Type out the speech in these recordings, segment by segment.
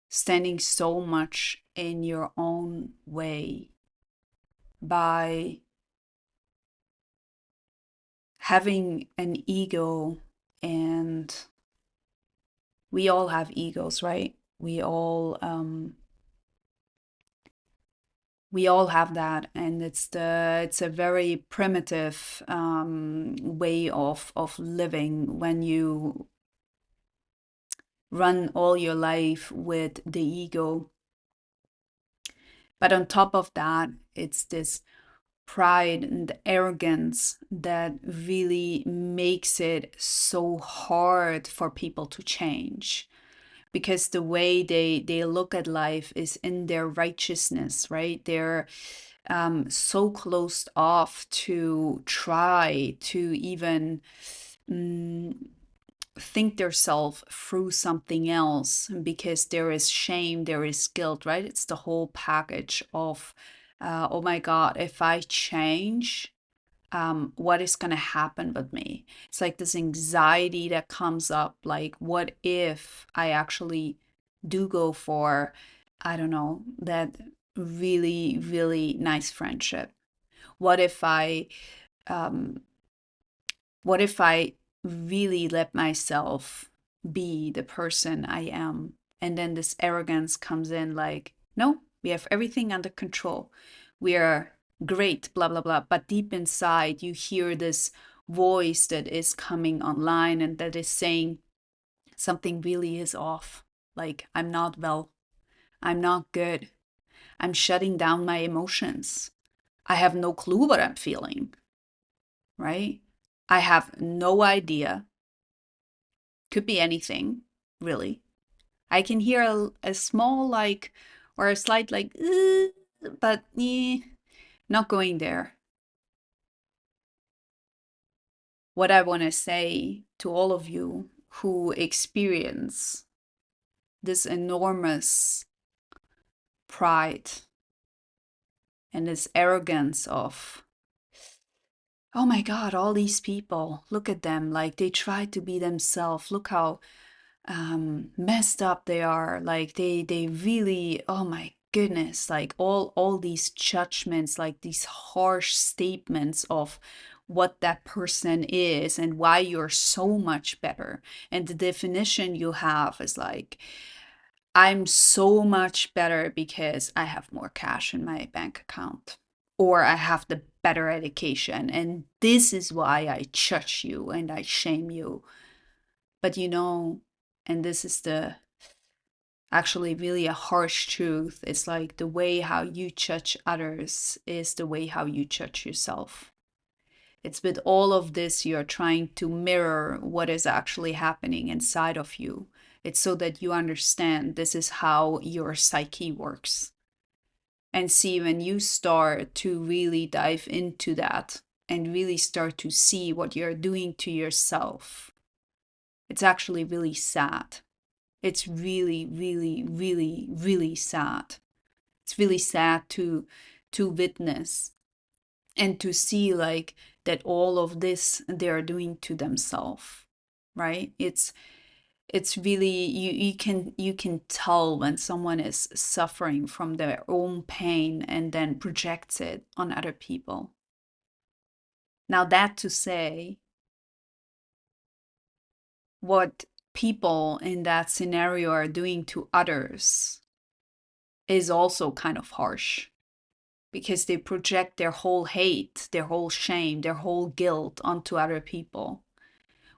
standing so much in your own way, by having an ego. And we all have egos, right? We all have that, and it's a very primitive way of living when you run all your life with the ego. But on top of that, it's this pride and arrogance that really makes it so hard for people to change, because the way they look at life is in their righteousness, right? They're so closed off to try to even mm, think themselves through something else, because there is shame, there is guilt, right? It's the whole package of, oh my God, if I change, what is going to happen with me? It's like this anxiety that comes up, like, what if I actually do go for, I don't know, that really, really nice friendship? What if um, what if I really let myself be the person I am? And then this arrogance comes in, like, no, we have everything under control. We are great, blah, blah, blah. But deep inside, you hear this voice that is coming online and that is saying something really is off. Like, I'm not well. I'm not good. I'm shutting down my emotions. I have no clue what I'm feeling, right? I have no idea. Could be anything, really. I can hear a small, like, or a slight, like, but not going there. What I want to say to all of you who experience this enormous pride and this arrogance of, oh my God, all these people, look at them, like they try to be themselves. Look how messed up they are. Like they really, oh my goodness, like all these judgments, like these harsh statements of what that person is and why you're so much better. And the definition you have is like, I'm so much better because I have more cash in my bank account, or I have the better education, and this is why I judge you and I shame you. But and this is the actually really a harsh truth. It's like the way how you judge others is the way how you judge yourself. It's with all of this, you're trying to mirror what is actually happening inside of you. It's so that you understand this is how your psyche works. And see, when you start to really dive into that and really start to see what you're doing to yourself, it's actually really sad. It's really, really, really, really sad. It's really sad to witness and to see, like, that all of this they are doing to themselves, right? It's really, you can tell when someone is suffering from their own pain and then projects it on other people. Now, that to say, what people in that scenario are doing to others is also kind of harsh, because they project their whole hate, their whole shame, their whole guilt onto other people,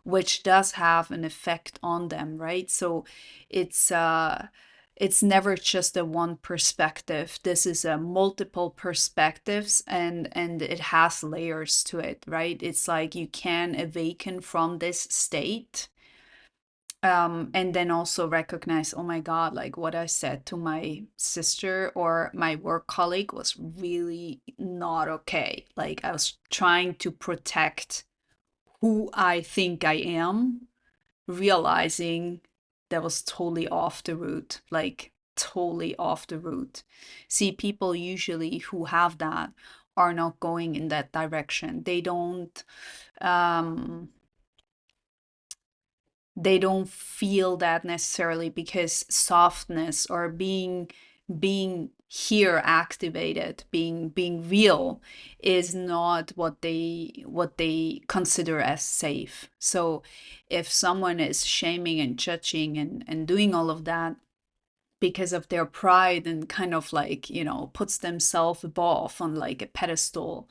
which does have an effect on them, right? So it's never just a one perspective. This is a multiple perspectives, and it has layers to it, right? It's like you can awaken from this state, and then also recognize, oh my God, like what I said to my sister or my work colleague was really not okay. Like I was trying to protect who I think I am, realizing that was totally off the route, like totally off the route. See, people usually who have that are not going in that direction. Um they don't feel that necessarily, because softness or being here activated, being real, is not what they consider as safe. So if someone is shaming and judging and doing all of that because of their pride, and kind of like, puts themselves above on like a pedestal,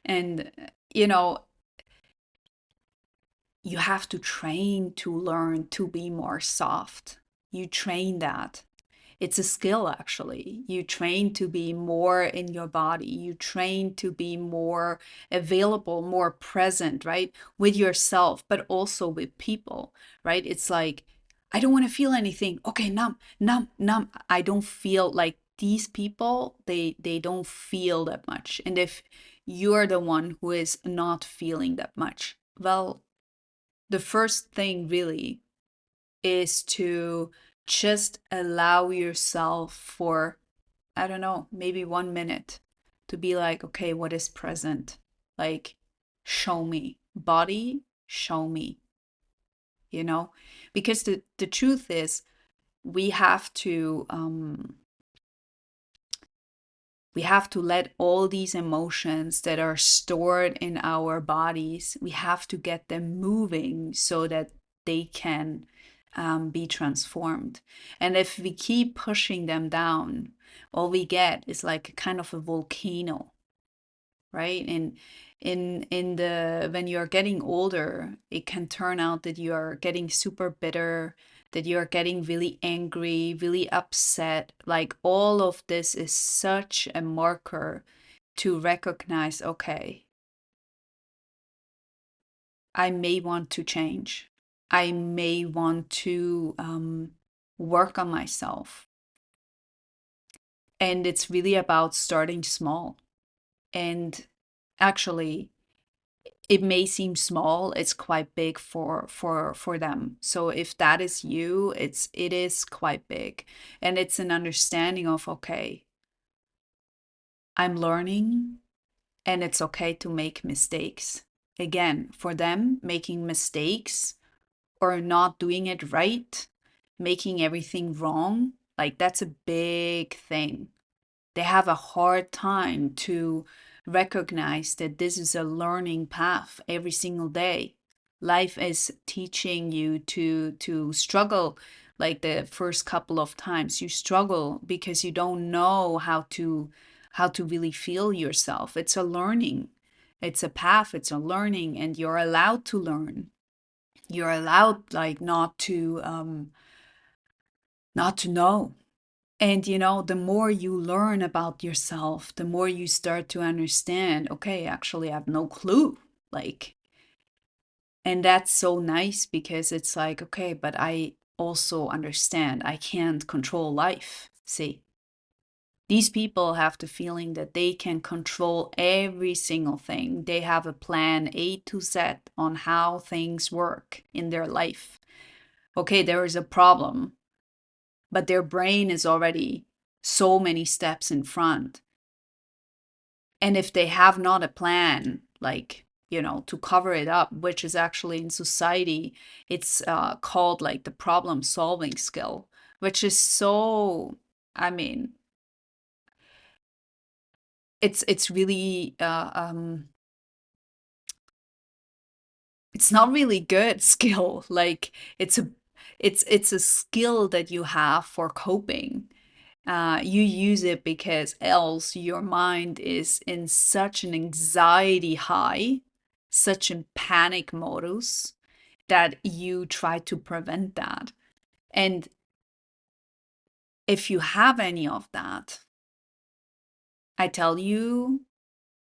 and you know you have to train to learn to be more soft. You train that. It's a skill, actually. You train to be more in your body. You train to be more available, more present, right? With yourself, but also with people, right? It's like, I don't want to feel anything. Okay, numb, numb, numb. I don't feel like these people, they don't feel that much. And if you're the one who is not feeling that much, well, the first thing really is to just allow yourself for, I don't know, maybe 1 minute, to be like, okay, what is present? Like, show me. Body, show me, you know? Because the truth is, we have to we have to let all these emotions that are stored in our bodies, we have to get them moving so that they can be transformed. And if we keep pushing them down, all we get is like a kind of a volcano, right? And in the when you're getting older, it can turn out that you are getting super bitter, that you are getting really angry, really upset. Like, all of this is such a marker to recognize, okay, I may want to change. I may want to work on myself. And it's really about starting small. And actually, it may seem small, it's quite big for them. So if that is you, it is quite big. And it's an understanding of, okay, I'm learning, and it's okay to make mistakes. Again, for them, making mistakes or not doing it right, making everything wrong, like, that's a big thing. They have a hard time to recognize that this is a learning path every single day. Life is teaching you to struggle. Like, the first couple of times you struggle because you don't know how to really feel yourself. It's a learning. It's a path, it's a learning, and you're allowed to learn. You're allowed, like, not to know. And the more you learn about yourself, the more you start to understand, okay, actually, I have no clue. Like, and that's so nice, because it's like, okay, but I also understand I can't control life. See, these people have the feeling that they can control every single thing. They have a plan A to Z on how things work in their life. Okay, there is a problem, but their brain is already so many steps in front. And if they have not a plan, like, to cover it up, which is actually in society, it's called like the problem solving skill, which is so, I mean, it's really it's not really good skill. Like, it's a skill that you have for coping. You use it because else your mind is in such an anxiety high, such a panic modus, that you try to prevent that. And if you have any of that, I tell you,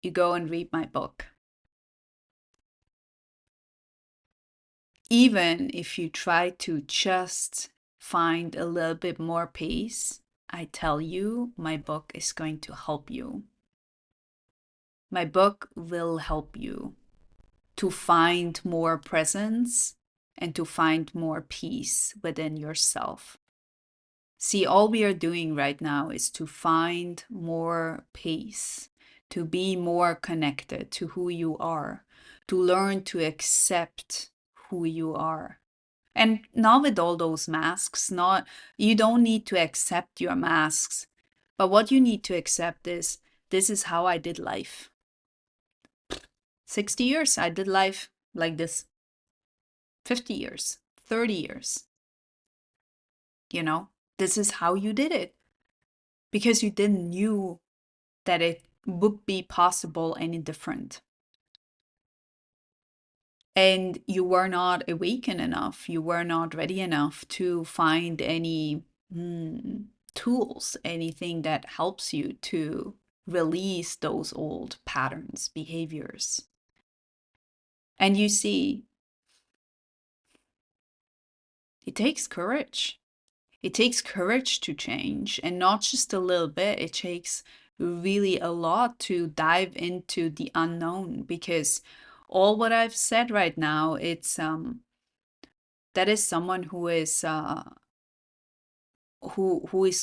you go and read my book. Even if you try to just find a little bit more peace, I tell you, my book is going to help you. My book will help you to find more presence and to find more peace within yourself. See, all we are doing right now is to find more peace, to be more connected to who you are, to learn to accept who you are. And not with all those masks, not, you don't need to accept your masks, but what you need to accept is, this is how I did life. 60 years I did life like this. 50 years, 30 years, you know, this is how you did it, because you didn't knew that it would be possible any different. And you were not awakened enough, you were not ready enough to find any tools, anything that helps you to release those old patterns, behaviors. And you see, it takes courage. It takes courage to change, and not just a little bit. It takes really a lot to dive into the unknown, because all what I've said right now, it's that is someone who is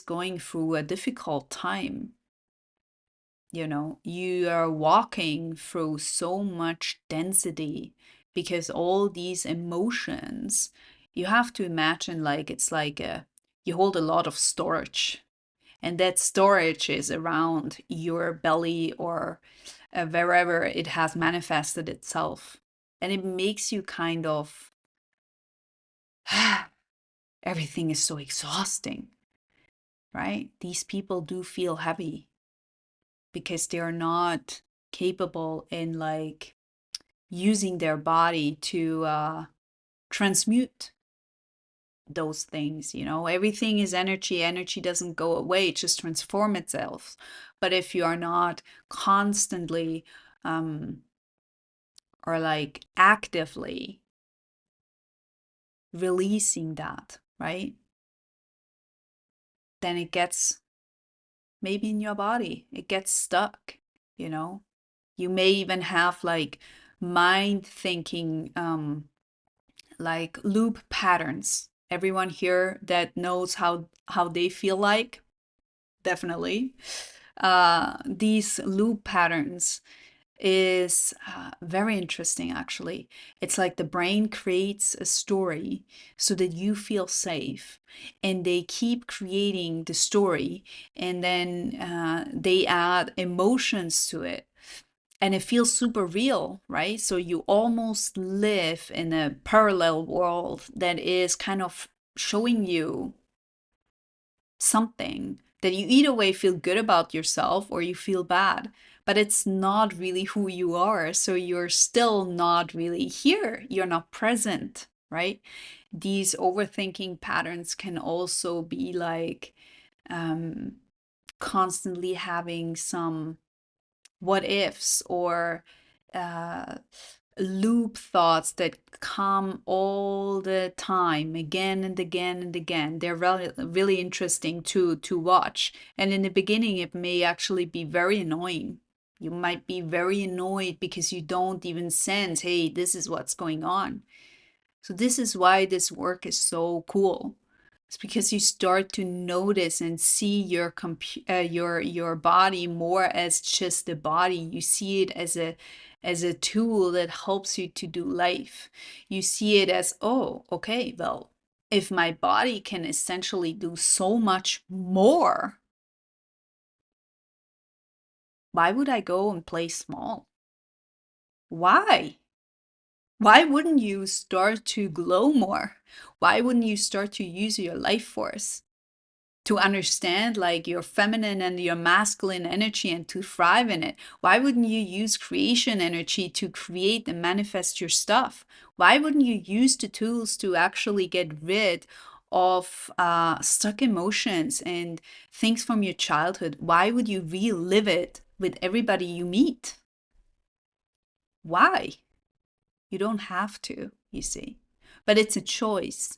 going through a difficult time. You know, you are walking through so much density, because all these emotions, you have to imagine like it's like you hold a lot of storage, and that storage is around your belly, or wherever it has manifested itself, and it makes you kind of everything is so exhausting, right? These people do feel heavy because they're not capable in like using their body to transmute those things. You know, everything is energy. Energy doesn't go away, it just transforms itself. But if you are not constantly or like actively releasing that, right, then it gets maybe in your body, it gets stuck, you know. You may even have like mind thinking like loop patterns. Everyone here that knows how they feel like, definitely these loop patterns is very interesting, actually. It's like the brain creates a story so that you feel safe, and they keep creating the story, and then they add emotions to it, and it feels super real, right? So you almost live in a parallel world that is kind of showing you something that you either way feel good about yourself or you feel bad, but it's not really who you are. So you're still not really here. You're not present, right? These overthinking patterns can also be like constantly having some what ifs, or uh, loop thoughts that come all the time, again and again and again. They're really, really interesting to watch. And in the beginning, it may actually be very annoying. You might be very annoyed because you don't even sense, hey, this is what's going on. So this is why this work is so cool. It's because you start to notice and see your body more as just a body. You see it as a tool that helps you to do life. You see it as, oh, okay, well, if my body can essentially do so much more, why would I go and play small? Why? Why wouldn't you start to glow more? Why wouldn't you start to use your life force to understand like your feminine and your masculine energy and to thrive in it? Why wouldn't you use creation energy to create and manifest your stuff? Why wouldn't you use the tools to actually get rid of stuck emotions and things from your childhood? Why would you relive it with everybody you meet? Why? You don't have to, you see. But it's a choice.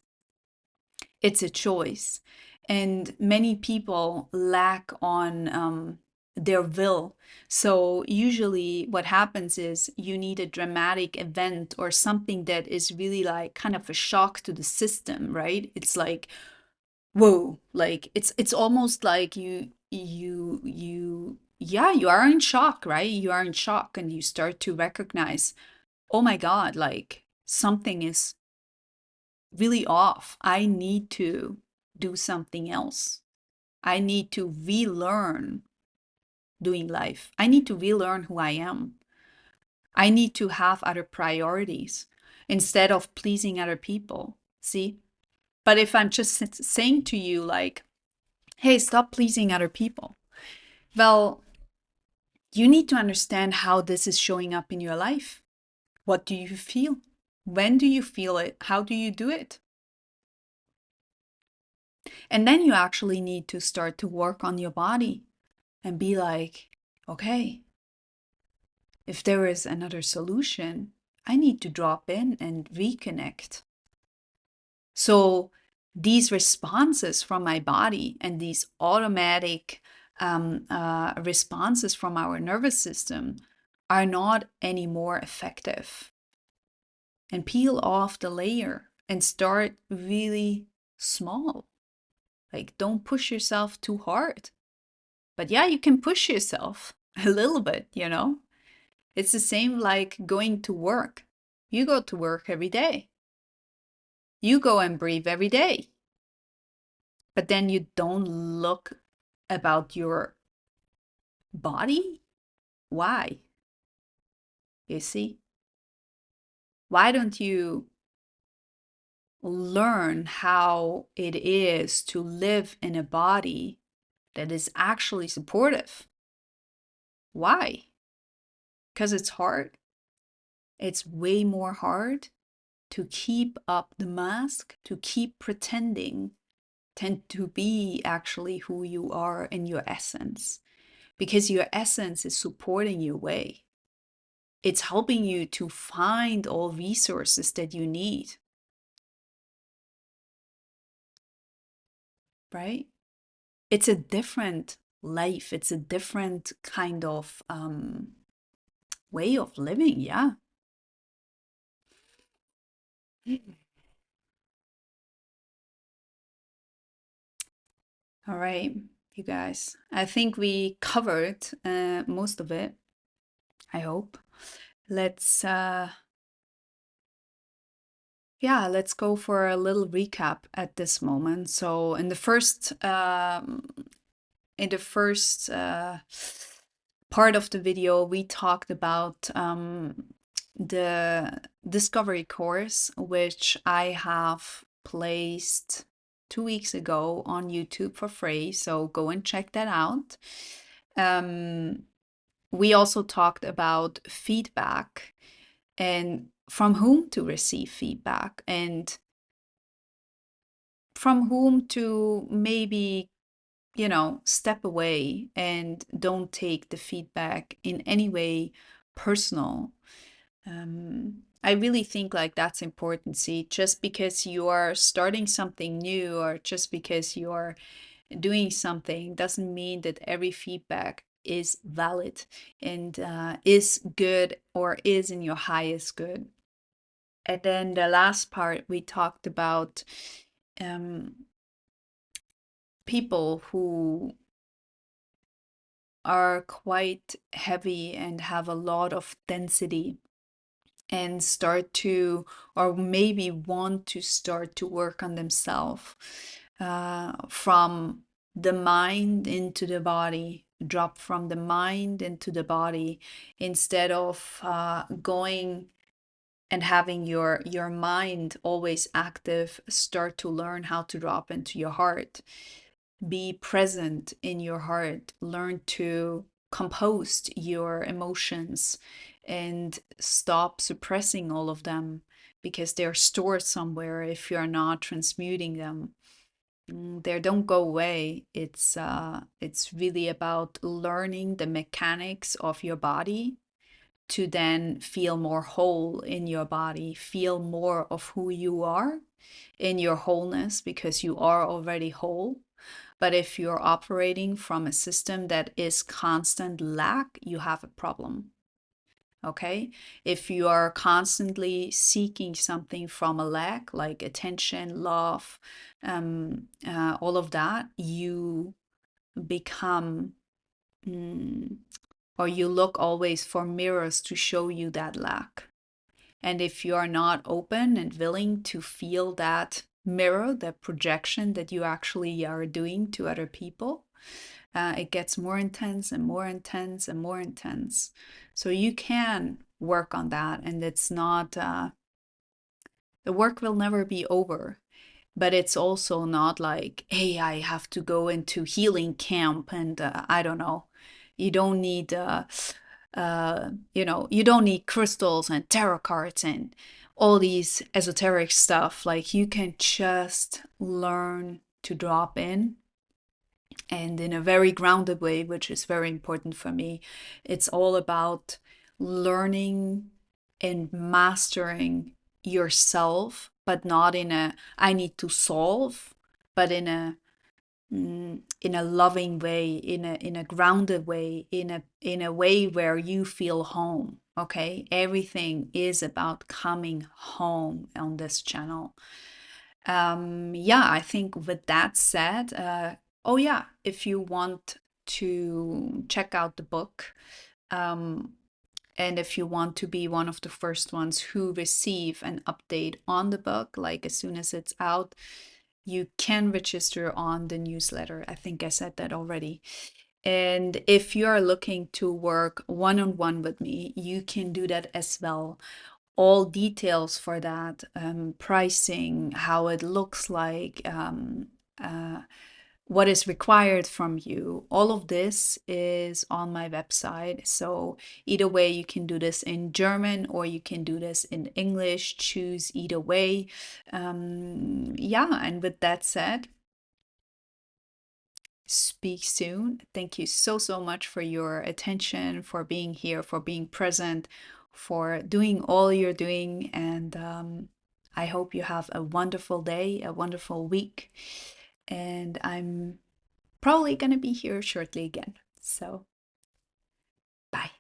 It's a choice. And many people lack on their will. So usually what happens is you need a dramatic event or something that is really like kind of a shock to the system, right? It's like, whoa, like it's almost like yeah, you are in shock, right? You are in shock, and you start to recognize, oh my God, like something is really off. I need to do something else. I need to relearn doing life. I need to relearn who I am. I need to have other priorities instead of pleasing other people. See? But if I'm just saying to you, like, hey, stop pleasing other people, well, you need to understand how this is showing up in your life. What do you feel? When do you feel it? How do you do it? And then you actually need to start to work on your body and be like, okay, if there is another solution, I need to drop in and reconnect. So these responses from my body and these automatic responses from our nervous system are not any more effective. And peel off the layer and start really small. Like, don't push yourself too hard. But yeah, you can push yourself a little bit, you know? It's the same like going to work. You go to work every day. You go and breathe every day. But then you don't look about your body? Why? You see? Why don't you learn how it is to live in a body that is actually supportive? Why? Because it's hard. It's way more hard to keep up the mask, to keep pretending, than to be actually who you are in your essence. Because your essence is supporting your way. It's helping you to find all resources that you need, right? It's a different life. It's a different kind of way of living. Yeah. All right, you guys. I think we covered most of it. I hope. Let's let's go for a little recap at this moment. So in the first part of the video, we talked about the discovery course, which I have placed 2 weeks ago on YouTube for free. So go and check that out. We also talked about feedback and from whom to receive feedback and from whom to maybe, step away and don't take the feedback in any way personal. I really think like that's important. See, just because you are starting something new or just because you are doing something doesn't mean that every feedback is valid and is good or is in your highest good. And then the last part, we talked about people who are quite heavy and have a lot of density and start to, or maybe want to start to work on themselves from the mind into the body, drop from the mind into the body instead of going and having your mind always active. Start to learn how to drop into your heart, be present in your heart, learn to compose your emotions and stop suppressing all of them because they're stored somewhere if you're not transmuting them. They don't go away. It's really about learning the mechanics of your body to then feel more whole in your body, feel more of who you are in your wholeness because you are already whole. But if you're operating from a system that is constant lack, you have a problem. Okay? If you are constantly seeking something from a lack, like attention, love, all of that, you become, or you look always for mirrors to show you that lack. And if you are not open and willing to feel that mirror, that projection that you actually are doing to other people, it gets more intense and more intense and more intense. So you can work on that, and it's not, the work will never be over. But it's also not like, hey, I have to go into healing camp and I don't know. You don't need, you don't need crystals and tarot cards and all these esoteric stuff. Like you can just learn to drop in, and in a very grounded way, which is very important for me. It's all about learning and mastering yourself, but not in a I need to solve, but in a loving way, in a grounded way, in a way where you feel home. Okay, everything is about coming home on this channel. Yeah, I think with that said, oh yeah, if you want to check out the book, um, and if you want to be one of the first ones who receive an update on the book, like as soon as it's out, you can register on the newsletter. I think I said that already. And if you are looking to work one-on-one with me, you can do that as well. All details for that, pricing, how it looks like, uh, what is required from you, all of this is on my website. So either way, you can do this in German or you can do this in English. Choose either way. Yeah, and with that said, speak soon. Thank you so, so much for your attention, for being here, for being present, for doing all you're doing. And I hope you have a wonderful day, a wonderful week. And I'm probably going to be here shortly again. So